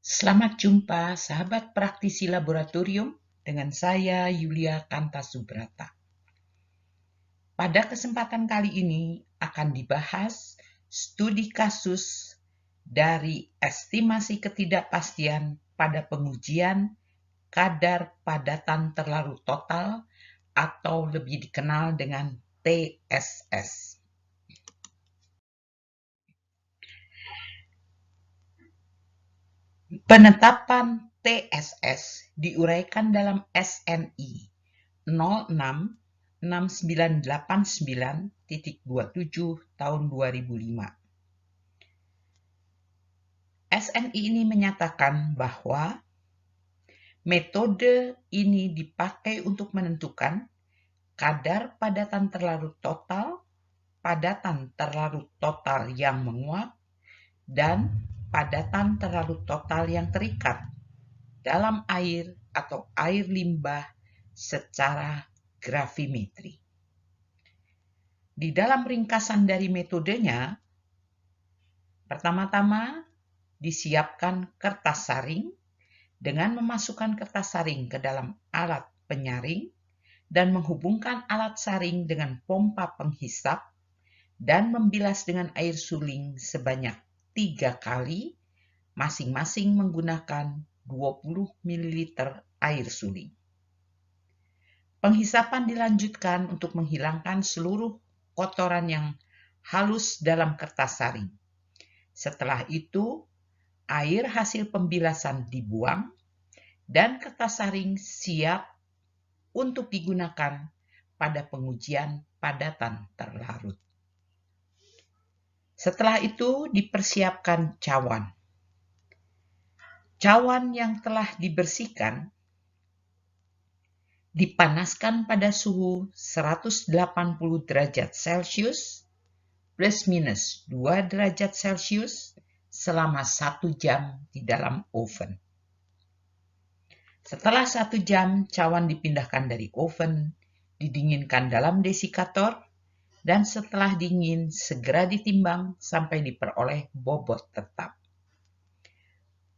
Selamat jumpa sahabat praktisi laboratorium dengan saya Yulia Kanta Subrata. Pada kesempatan kali ini akan dibahas studi kasus dari estimasi ketidakpastian pada pengujian kadar padatan terlarut total atau lebih dikenal dengan TSS. Penetapan TSS diuraikan dalam SNI 066989.27 tahun 2005. SNI ini menyatakan bahwa metode ini dipakai untuk menentukan kadar padatan terlarut total yang menguap, dan padatan terlarut total yang terikat dalam air atau air limbah secara gravimetri. Di dalam ringkasan dari metodenya, pertama-tama disiapkan kertas saring dengan memasukkan kertas saring ke dalam alat penyaring dan menghubungkan alat saring dengan pompa penghisap dan membilas dengan air suling sebanyak 3 kali, masing-masing menggunakan 20 ml air suling. Penghisapan dilanjutkan untuk menghilangkan seluruh kotoran yang halus dalam kertas saring. Setelah itu, air hasil pembilasan dibuang dan kertas saring siap untuk digunakan pada pengujian padatan terlarut. Setelah itu dipersiapkan cawan. Cawan yang telah dibersihkan dipanaskan pada suhu 180 derajat Celcius plus minus 2 derajat Celcius selama 1 jam di dalam oven. Setelah 1 jam, cawan dipindahkan dari oven, didinginkan dalam desikator, dan setelah dingin segera ditimbang sampai diperoleh bobot tetap.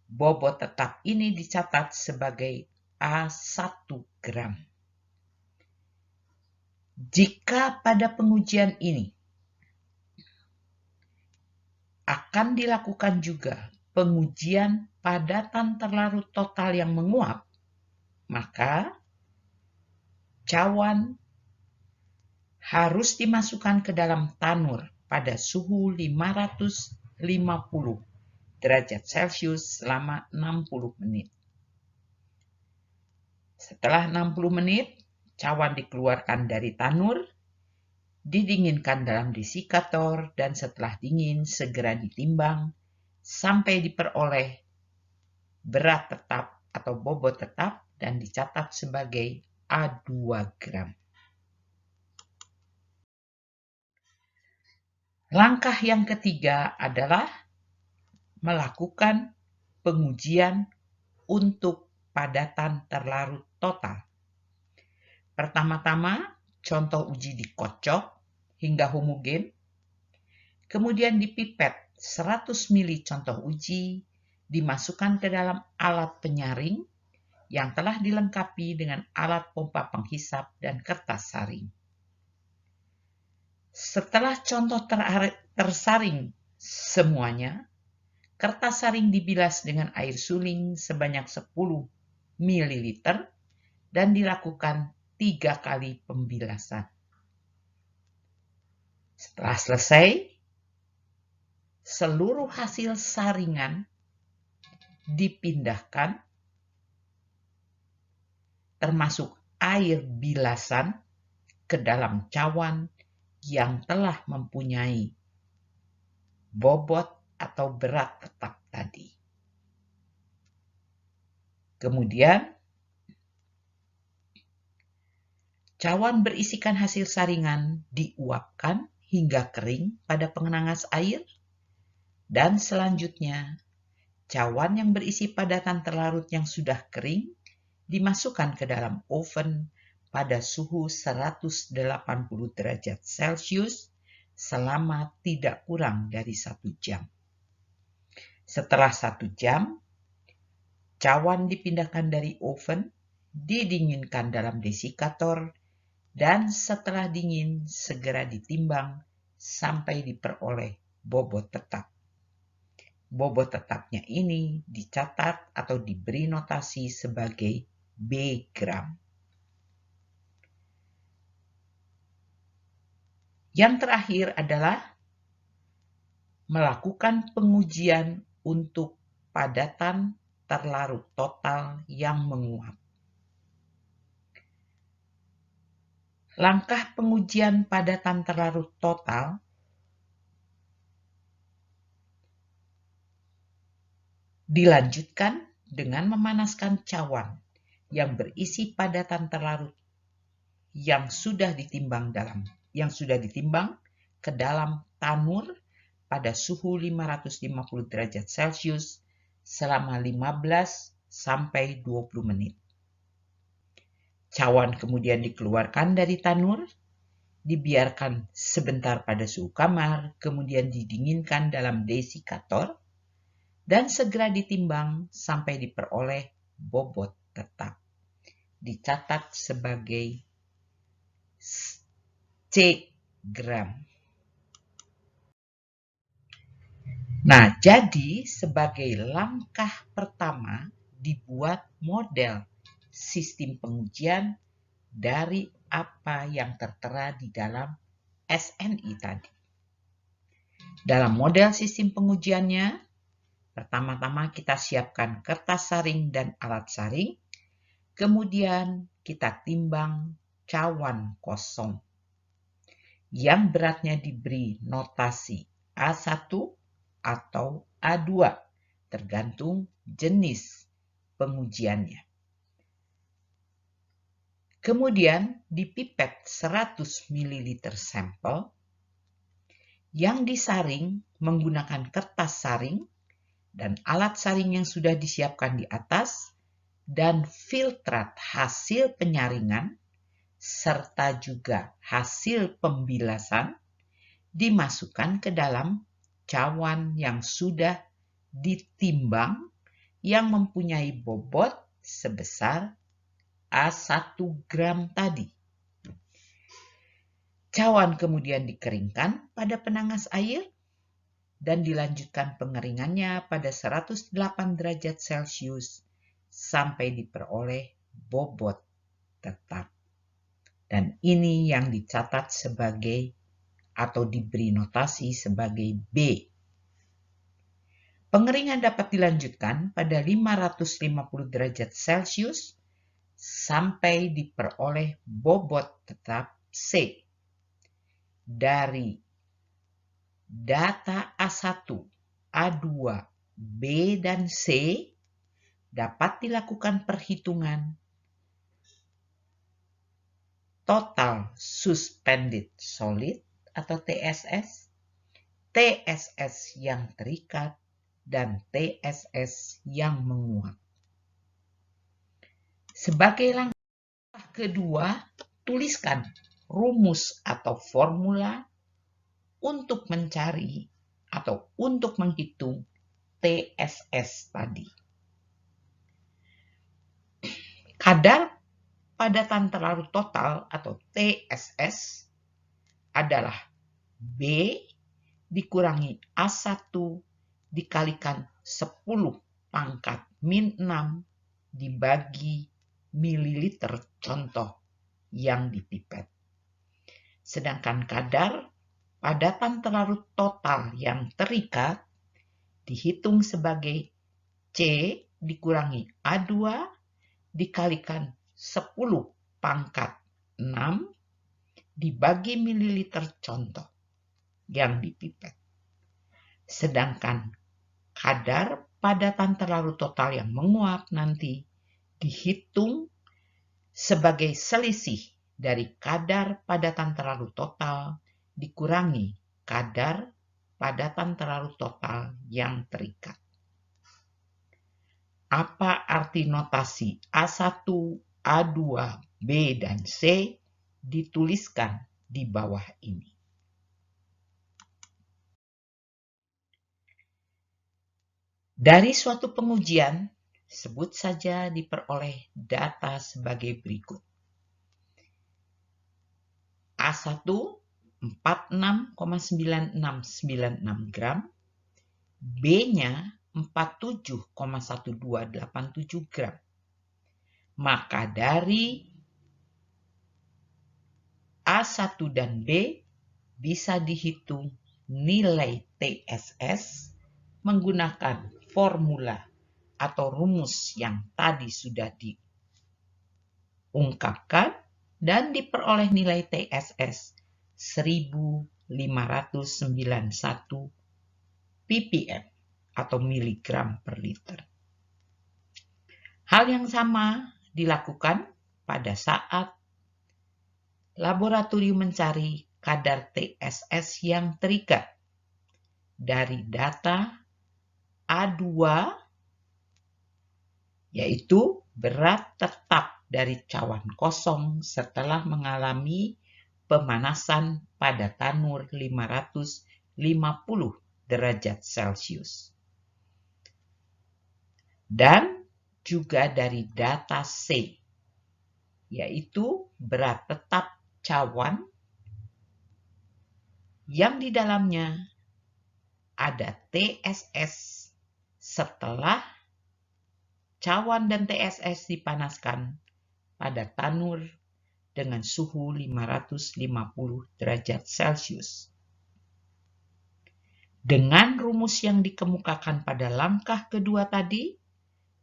Bobot tetap ini dicatat sebagai A1 gram. Jika pada pengujian ini akan dilakukan juga pengujian padatan terlarut total yang menguap, maka cawan harus dimasukkan ke dalam tanur pada suhu 550 derajat Celcius selama 60 menit. Setelah 60 menit, cawan dikeluarkan dari tanur, didinginkan dalam desikator, dan setelah dingin segera ditimbang sampai diperoleh berat tetap atau bobot tetap dan dicatat sebagai A2 gram. Langkah yang ketiga adalah melakukan pengujian untuk padatan terlarut total. Pertama-tama, contoh uji dikocok hingga homogen, kemudian dipipet 100 ml contoh uji, dimasukkan ke dalam alat penyaring yang telah dilengkapi dengan alat pompa penghisap dan kertas saring. Setelah contoh tersaring semuanya, kertas saring dibilas dengan air suling sebanyak 10 ml dan dilakukan 3 kali pembilasan. Setelah selesai, seluruh hasil saringan dipindahkan, termasuk air bilasan, ke dalam cawan yang telah mempunyai bobot atau berat tetap tadi. Kemudian, cawan berisikan hasil saringan diuapkan hingga kering pada pengenangan air, dan selanjutnya cawan yang berisi padatan terlarut yang sudah kering dimasukkan ke dalam oven pada suhu 180 derajat Celcius selama tidak kurang dari 1 jam. Setelah 1 jam, cawan dipindahkan dari oven, didinginkan dalam desikator, dan setelah dingin segera ditimbang sampai diperoleh bobot tetap. Bobot tetapnya ini dicatat atau diberi notasi sebagai B gram. Yang terakhir adalah melakukan pengujian untuk padatan terlarut total yang menguap. Langkah pengujian padatan terlarut total dilanjutkan dengan memanaskan cawan yang berisi padatan terlarut yang sudah ditimbang ke dalam tanur pada suhu 550 derajat Celcius selama 15 sampai 20 menit. Cawan kemudian dikeluarkan dari tanur, dibiarkan sebentar pada suhu kamar, kemudian didinginkan dalam desikator, dan segera ditimbang sampai diperoleh bobot tetap. Dicatat sebagai C gram. Nah, jadi sebagai langkah pertama dibuat model sistem pengujian dari apa yang tertera di dalam SNI tadi. Dalam model sistem pengujiannya, pertama-tama kita siapkan kertas saring dan alat saring, kemudian kita timbang cawan kosong yang beratnya diberi notasi A1 atau A2, tergantung jenis pengujiannya. Kemudian dipipet 100 ml sampel yang disaring menggunakan kertas saring dan alat saring yang sudah disiapkan di atas dan filtrat hasil penyaringan serta juga hasil pembilasan dimasukkan ke dalam cawan yang sudah ditimbang yang mempunyai bobot sebesar A1 gram tadi. Cawan kemudian dikeringkan pada penangas air dan dilanjutkan pengeringannya pada 108 derajat Celcius sampai diperoleh bobot tetap. Dan ini yang dicatat sebagai atau diberi notasi sebagai B. Pengeringan dapat dilanjutkan pada 550 derajat Celcius sampai diperoleh bobot tetap C. Dari data A1, A2, B, dan C dapat dilakukan perhitungan total suspended solid atau TSS, TSS yang terikat, dan TSS yang menguap. Sebagai langkah kedua, tuliskan rumus atau formula untuk mencari atau untuk menghitung TSS tadi. Kadar padatan terlarut total atau TSS adalah B dikurangi A1 dikalikan 10 pangkat min 6 dibagi mililiter contoh yang dipipet. Sedangkan kadar padatan terlarut total yang terikat dihitung sebagai C dikurangi A2 dikalikan 10 pangkat 6 dibagi mililiter contoh yang dipipet. Sedangkan kadar padatan terlarut total yang menguap nanti dihitung sebagai selisih dari kadar padatan terlarut total dikurangi kadar padatan terlarut total yang terikat. Apa arti notasi A1, A2, B, dan C dituliskan di bawah ini? Dari suatu pengujian, Sebut saja diperoleh data sebagai berikut. A1 46,9696 gram, B-nya 47,1287 gram. Maka dari A1 dan B bisa dihitung nilai TSS menggunakan formula atau rumus yang tadi sudah diungkapkan dan diperoleh nilai TSS 1591 ppm atau miligram per liter. Hal yang sama dilakukan pada saat laboratorium mencari kadar TSS yang terikat dari data A2, yaitu berat tetap dari cawan kosong setelah mengalami pemanasan pada tanur 550 derajat Celcius. Dan juga dari data C, yaitu berat tetap cawan yang di dalamnya ada TSS setelah cawan dan TSS dipanaskan pada tanur dengan suhu 550 derajat Celcius. Dengan rumus yang dikemukakan pada langkah kedua tadi,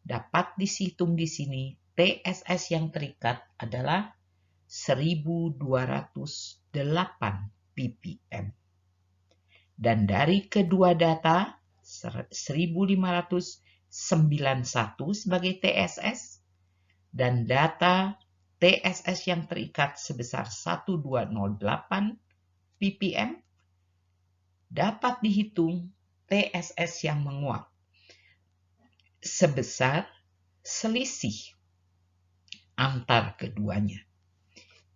dapat dihitung di sini TSS yang terikat adalah 1208 ppm. Dan dari kedua data, 1591 sebagai TSS dan data TSS yang terikat sebesar 1208 ppm, dapat dihitung TSS yang menguap sebesar selisih antar keduanya.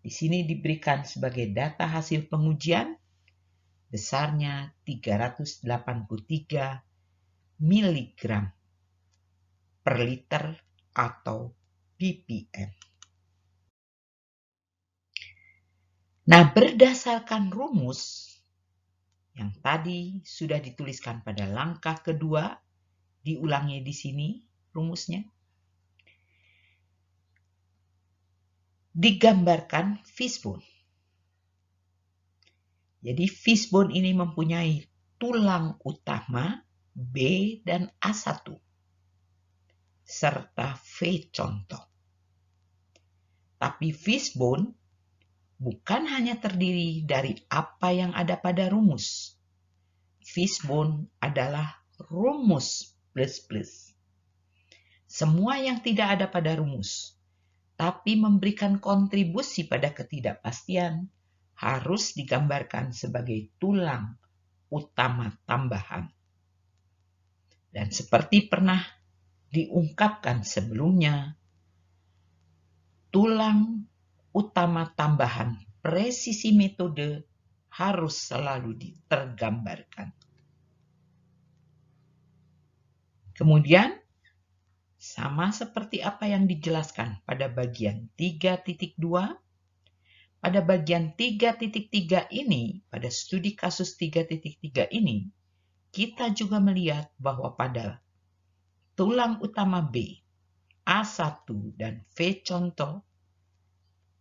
Di sini diberikan sebagai data hasil pengujian besarnya 383 mg per liter atau ppm. Nah, berdasarkan rumus yang tadi sudah dituliskan pada langkah kedua, diulangi di sini rumusnya, digambarkan fishbone. Jadi fishbone ini mempunyai tulang utama B dan A1 serta V contoh. Tapi fishbone bukan hanya terdiri dari apa yang ada pada rumus. Fishbone adalah rumus plus-plus. Semua yang tidak ada pada rumus, tapi memberikan kontribusi pada ketidakpastian, harus digambarkan sebagai tulang utama tambahan. Dan seperti pernah diungkapkan sebelumnya, tulang utama tambahan presisi metode harus selalu tergambarkan. Kemudian, sama seperti apa yang dijelaskan pada bagian 3.2, pada bagian 3.3 ini, pada studi kasus 3.3 ini, kita juga melihat bahwa pada tulang utama B, A1 dan V contoh,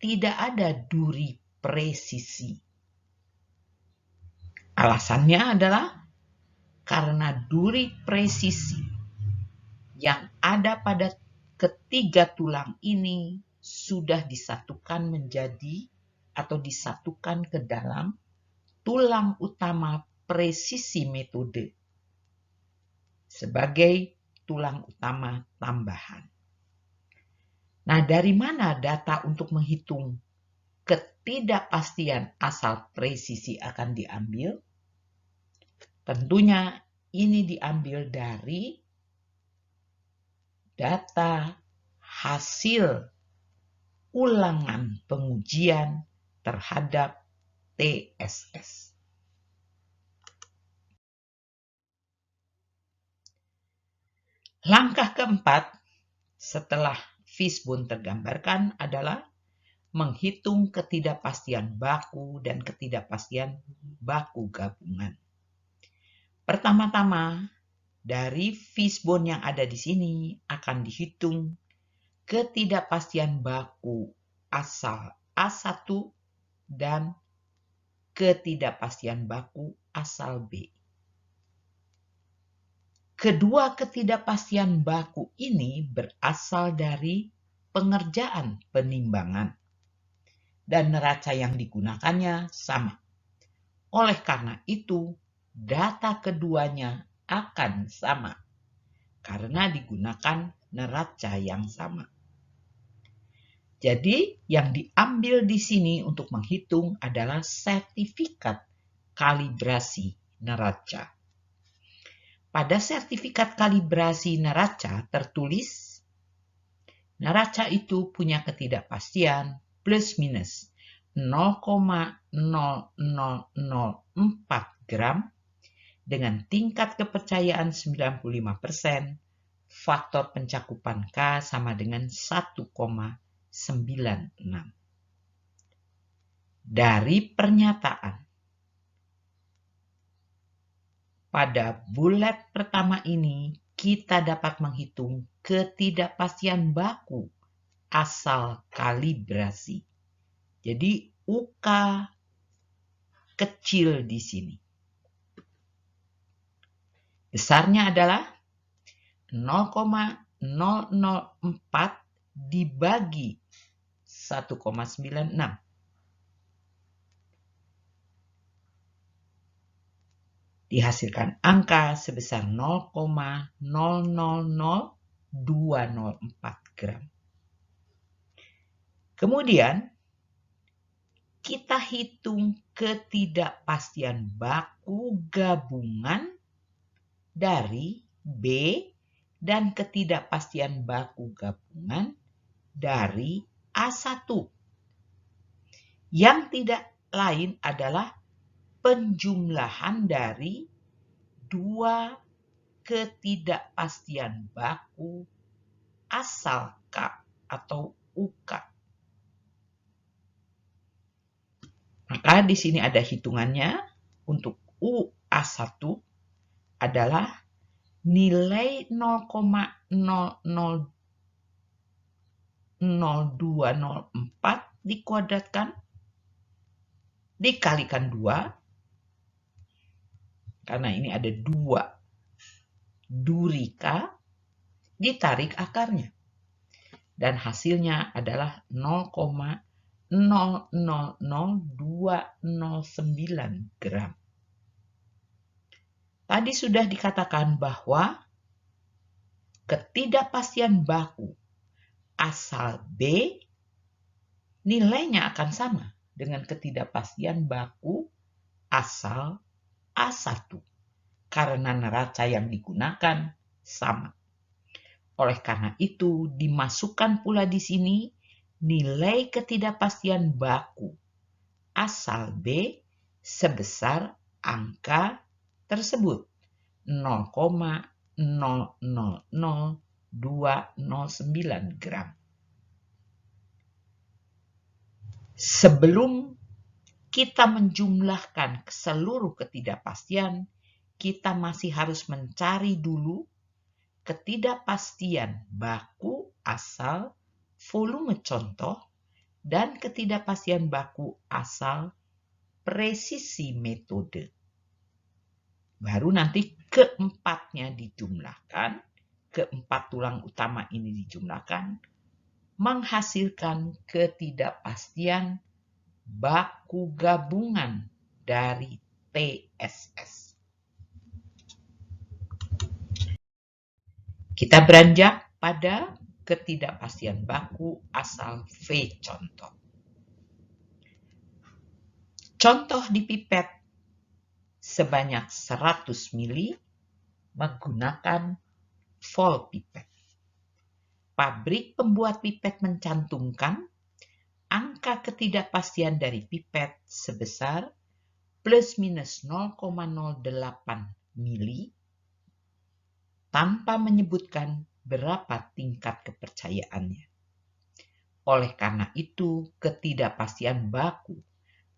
tidak ada duri presisi. Alasannya adalah karena duri presisi yang ada pada ketiga tulang ini sudah disatukan menjadi atau disatukan ke dalam tulang utama presisi metode sebagai tulang utama tambahan. Nah, dari mana data untuk menghitung ketidakpastian asal presisi akan diambil? Tentunya ini diambil dari data hasil ulangan pengujian terhadap TSS. Langkah keempat, setelah fishbone tergambarkan adalah menghitung ketidakpastian baku dan ketidakpastian baku gabungan. Pertama-tama, dari fishbone yang ada di sini akan dihitung ketidakpastian baku asal A1 dan ketidakpastian baku asal B. Kedua ketidakpastian baku ini berasal dari pengerjaan penimbangan dan neraca yang digunakannya sama. Oleh karena itu, data keduanya akan sama karena digunakan neraca yang sama. Jadi, yang diambil di sini untuk menghitung adalah sertifikat kalibrasi neraca. Pada sertifikat kalibrasi neraca tertulis, neraca itu punya ketidakpastian plus minus 0,0004 gram dengan tingkat kepercayaan 95%, faktor pencakupan K sama dengan 1,96. Dari pernyataan pada bulat pertama ini, kita dapat menghitung ketidakpastian baku asal kalibrasi. Jadi UK kecil di sini. Besarnya adalah 0,004 dibagi 1,96. Dihasilkan angka sebesar 0,000204 gram. Kemudian, kita hitung ketidakpastian baku gabungan dari B dan ketidakpastian baku gabungan dari A1. Yang tidak lain adalah penjumlahan dari dua ketidakpastian baku asal K atau UK. Maka di sini ada hitungannya. Untuk UA1 adalah nilai 0,000204 dikuadratkan dikalikan 2. Karena ini ada 2 duri K, ditarik akarnya. Dan hasilnya adalah 0,000209 gram. Tadi sudah dikatakan bahwa ketidakpastian baku asal B nilainya akan sama dengan ketidakpastian baku asal A1 karena neraca yang digunakan sama. Oleh karena itu, dimasukkan pula di sini nilai ketidakpastian baku asal B sebesar angka tersebut 0,000209 gram. Sebelum kita menjumlahkan seluruh ketidakpastian, kita masih harus mencari dulu ketidakpastian baku asal volume contoh dan ketidakpastian baku asal presisi metode. Baru nanti keempatnya dijumlahkan, keempat tulang utama ini dijumlahkan, menghasilkan ketidakpastian baku gabungan dari TSS. Kita beranjak pada ketidakpastian baku asal V contoh. Contoh di pipet sebanyak 100 ml menggunakan vol pipet. Pabrik pembuat pipet mencantumkan angka ketidakpastian dari pipet sebesar plus minus 0,08 mili tanpa menyebutkan berapa tingkat kepercayaannya. Oleh karena itu, ketidakpastian baku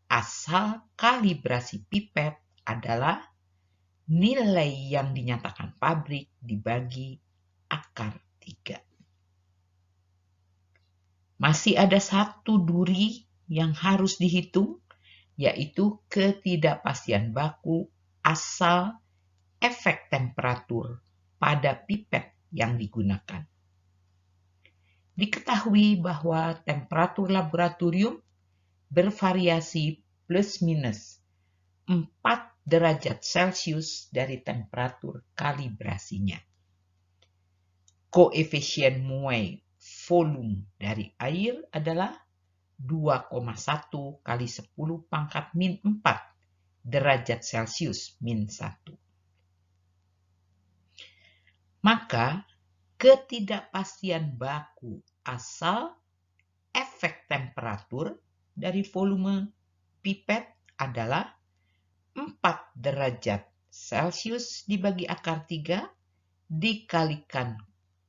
asal kalibrasi pipet adalah nilai yang dinyatakan pabrik dibagi akar 3. Masih ada satu duri yang harus dihitung, yaitu ketidakpastian baku asal efek temperatur pada pipet yang digunakan. Diketahui bahwa temperatur laboratorium bervariasi plus minus 4 derajat Celcius dari temperatur kalibrasinya. Koefisien Mouet volume dari air adalah 2,1 kali 10 pangkat min 4 derajat Celcius min 1. Maka ketidakpastian baku asal efek temperatur dari volume pipet adalah 4 derajat Celcius dibagi akar 3 dikalikan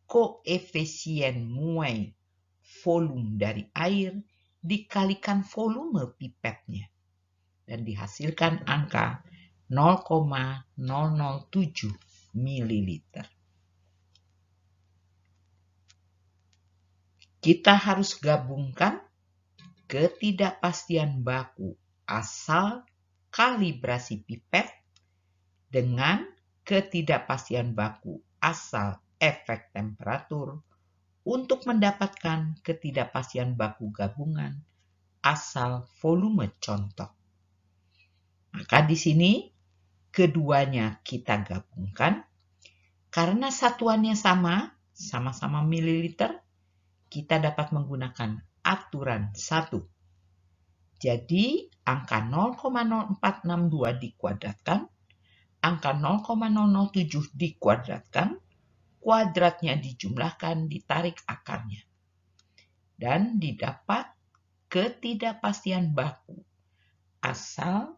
koefisien Mouet volume dari air dikalikan volume pipetnya. Dan dihasilkan angka 0,007 ml. Kita harus gabungkan ketidakpastian baku asal kalibrasi pipet dengan ketidakpastian baku asal efek temperatur untuk mendapatkan ketidakpastian baku gabungan asal volume contoh. Maka di sini keduanya kita gabungkan karena satuannya sama-sama mililiter. Kita dapat menggunakan aturan 1. Jadi, angka 0,0462 dikuadratkan, angka 0,007 dikuadratkan, kuadratnya dijumlahkan, ditarik akarnya. Dan didapat ketidakpastian baku asal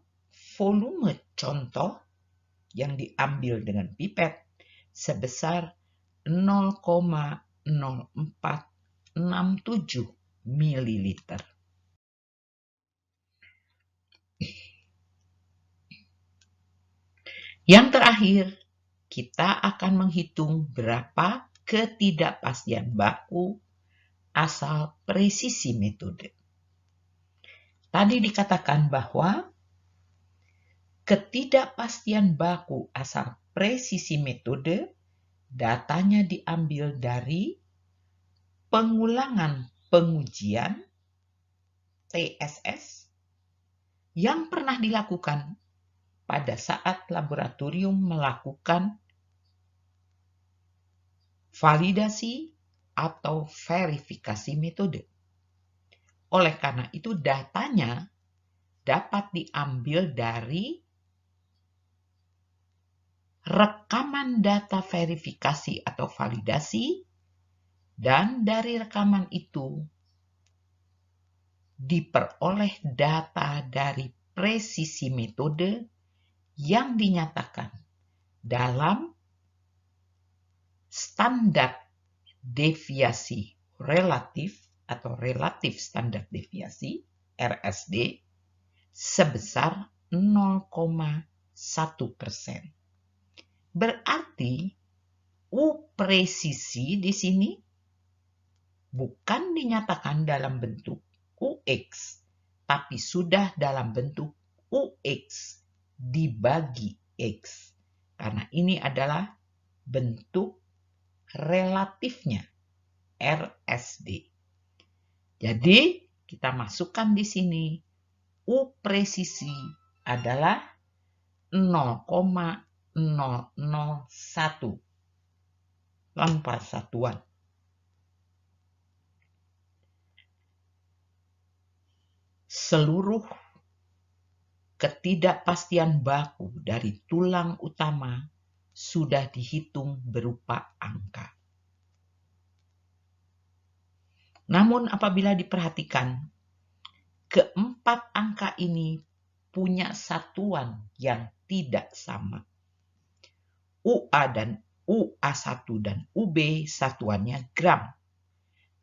volume contoh yang diambil dengan pipet sebesar 0,0467 ml. Yang terakhir, kita akan menghitung berapa ketidakpastian baku asal presisi metode. Tadi dikatakan bahwa ketidakpastian baku asal presisi metode datanya diambil dari pengulangan pengujian TSS yang pernah dilakukan pada saat laboratorium melakukan validasi atau verifikasi metode. Oleh karena itu, datanya dapat diambil dari rekaman data verifikasi atau validasi, dan dari rekaman itu diperoleh data dari presisi metode yang dinyatakan dalam standar deviasi relatif atau relatif standar deviasi RSD sebesar 0,1%. Berarti U presisi di sini bukan dinyatakan dalam bentuk UX, tapi sudah dalam bentuk UX dibagi X. Karena ini adalah bentuk relatifnya RSD. Jadi kita masukkan di sini U presisi adalah 0,001 tanpa satuan. Seluruh ketidakpastian baku dari tulang utama sudah dihitung berupa angka. Namun apabila diperhatikan, keempat angka ini punya satuan yang tidak sama. UA dan UA1 dan UB satuannya gram.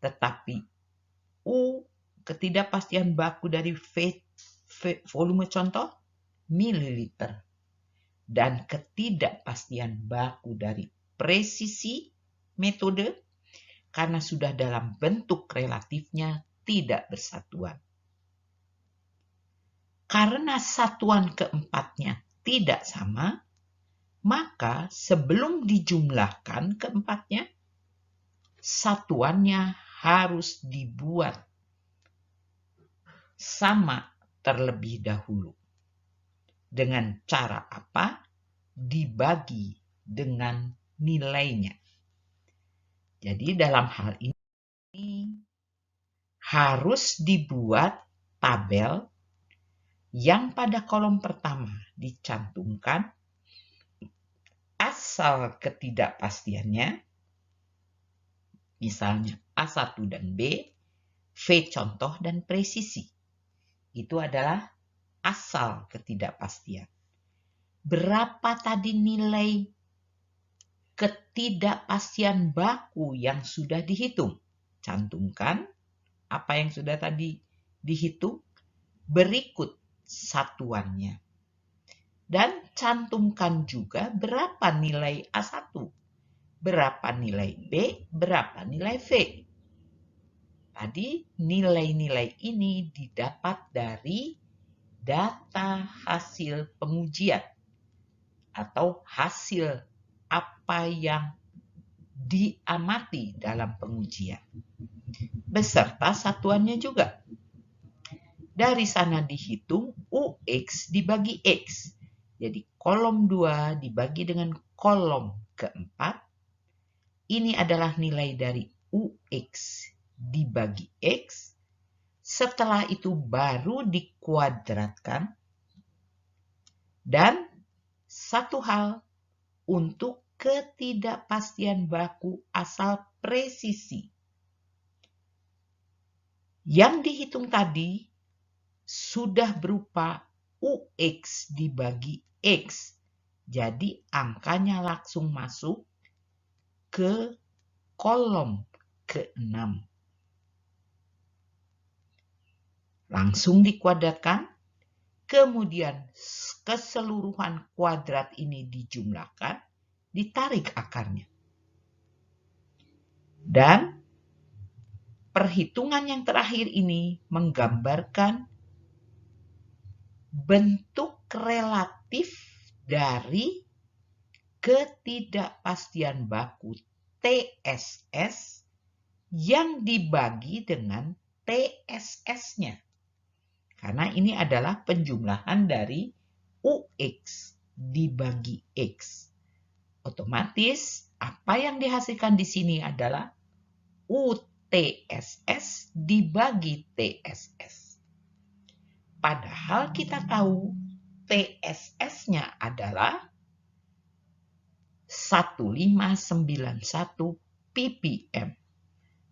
Tetapi U ketidakpastian baku dari volume contoh mililiter. Dan ketidakpastian baku dari presisi metode karena sudah dalam bentuk relatifnya tidak bersatuan. Karena satuan keempatnya tidak sama, maka sebelum dijumlahkan keempatnya, satuannya harus dibuat sama terlebih dahulu. Dengan cara apa? Dibagi dengan nilainya. Jadi dalam hal ini harus dibuat tabel yang pada kolom pertama dicantumkan asal ketidakpastiannya, misalnya A1 dan B, V contoh dan presisi. Itu adalah asal ketidakpastian. Berapa tadi nilai ketidakpastian baku yang sudah dihitung? Cantumkan apa yang sudah tadi dihitung, berikut satuannya. Dan cantumkan juga berapa nilai A1, berapa nilai B, berapa nilai V. Tadi nilai-nilai ini didapat dari data hasil pengujian atau hasil apa yang diamati dalam pengujian. Beserta satuannya juga. Dari sana dihitung UX dibagi X. Jadi kolom 2 dibagi dengan kolom keempat. Ini adalah nilai dari UX dibagi X. Setelah itu baru dikuadratkan. Dan satu hal, untuk ketidakpastian baku asal presisi. Yang dihitung tadi sudah berupa UX dibagi X. Jadi angkanya langsung masuk ke kolom ke-6. Langsung dikuadratkan, kemudian keseluruhan kuadrat ini dijumlahkan, ditarik akarnya. Dan perhitungan yang terakhir ini menggambarkan bentuk relatif dari ketidakpastian baku TSS yang dibagi dengan TSS-nya. Karena ini adalah penjumlahan dari UX dibagi X. Otomatis apa yang dihasilkan di sini adalah UTSS dibagi TSS. Padahal kita tahu TSS-nya adalah 1591 ppm.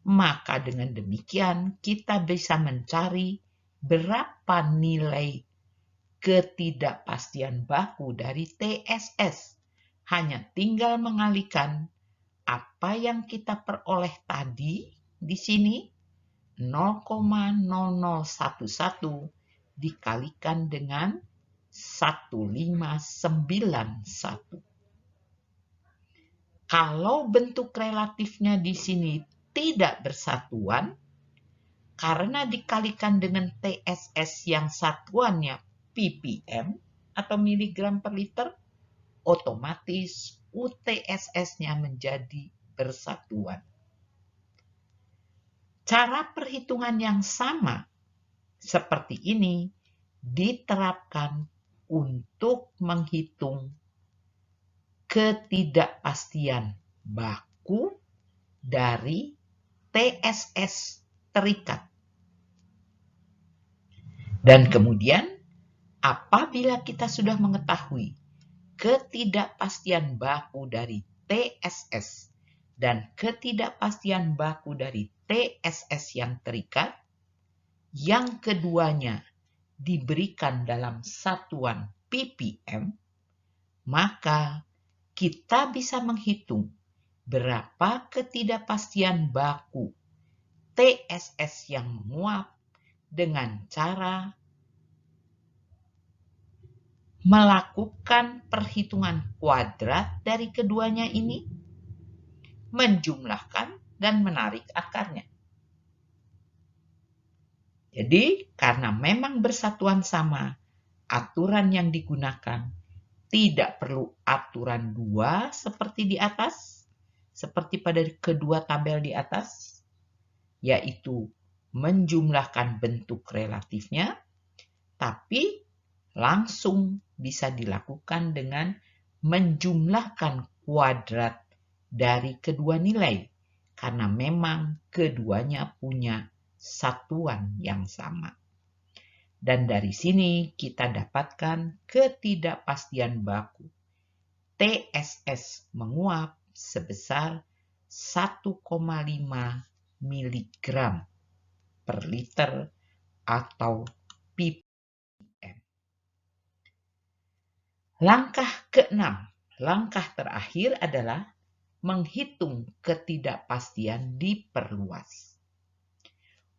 Maka dengan demikian kita bisa mencari berapa nilai ketidakpastian baku dari TSS. Hanya tinggal mengalihkan apa yang kita peroleh tadi di sini 0,0011 dikalikan dengan 1591. Kalau bentuk relatifnya di sini tidak bersatuan, karena dikalikan dengan TSS yang satuannya ppm atau miligram per liter, otomatis UTSS-nya menjadi bersatuan. Cara perhitungan yang sama seperti ini diterapkan untuk menghitung ketidakpastian baku dari TSS terikat. Dan kemudian apabila kita sudah mengetahui ketidakpastian baku dari TSS dan ketidakpastian baku dari TSS yang terikat, yang keduanya diberikan dalam satuan ppm, maka kita bisa menghitung berapa ketidakpastian baku TSS yang menguap dengan cara melakukan perhitungan kuadrat dari keduanya ini, menjumlahkan dan menarik akarnya. Jadi, karena memang bersatuan sama, aturan yang digunakan tidak perlu aturan dua seperti di atas, seperti pada kedua tabel di atas, yaitu menjumlahkan bentuk relatifnya, tapi langsung bisa dilakukan dengan menjumlahkan kuadrat dari kedua nilai, karena memang keduanya punya satuan yang sama. Dan dari sini kita dapatkan ketidakpastian baku. TSS menguap sebesar 1,5 mg per liter atau ppm. Langkah ke-6, langkah terakhir adalah menghitung ketidakpastian diperluas.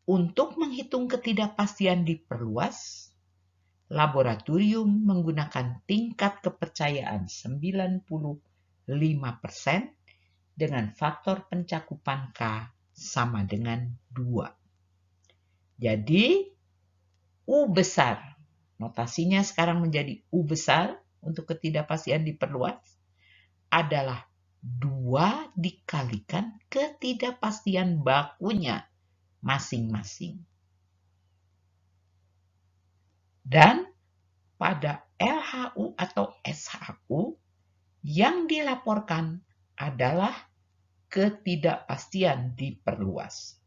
Untuk menghitung ketidakpastian diperluas, laboratorium menggunakan tingkat kepercayaan 95% dengan faktor pencakupan K sama dengan 2. Jadi, U besar, notasinya sekarang menjadi U besar untuk ketidakpastian diperluas, adalah 2 dikalikan ketidakpastian bakunya masing-masing. Dan pada LHU atau SHU yang dilaporkan adalah ketidakpastian diperluas.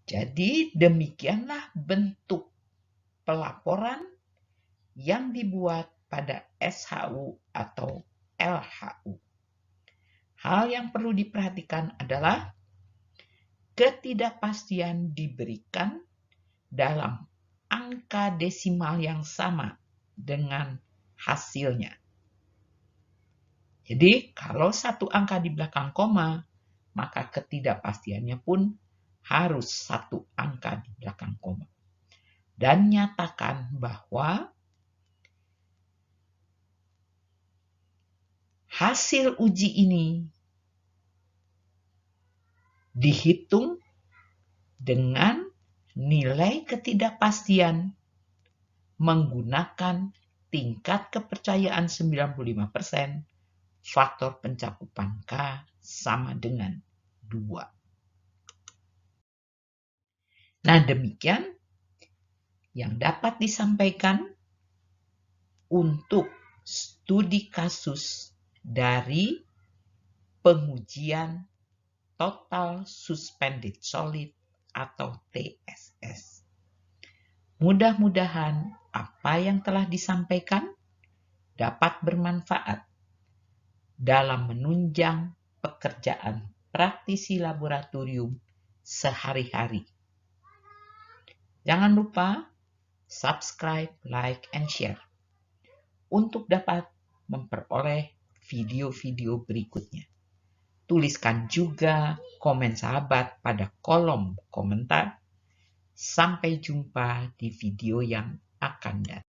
Jadi demikianlah bentuk pelaporan yang dibuat pada SHU atau LHU. Hal yang perlu diperhatikan adalah ketidakpastian diberikan dalam angka desimal yang sama dengan hasilnya. Jadi, kalau satu angka di belakang koma, maka ketidakpastiannya pun harus satu angka di belakang koma. Dan nyatakan bahwa hasil uji ini dihitung dengan nilai ketidakpastian menggunakan tingkat kepercayaan 95%, faktor pencakupan K sama dengan 2. Nah, demikian yang dapat disampaikan untuk studi kasus dari pengujian Total Suspended Solid atau TSS. Mudah-mudahan apa yang telah disampaikan dapat bermanfaat dalam menunjang pekerjaan praktisi laboratorium sehari-hari. Jangan lupa subscribe, like, and share untuk dapat memperoleh video-video berikutnya. Tuliskan juga komen sahabat pada kolom komentar. Sampai jumpa di video yang akan datang.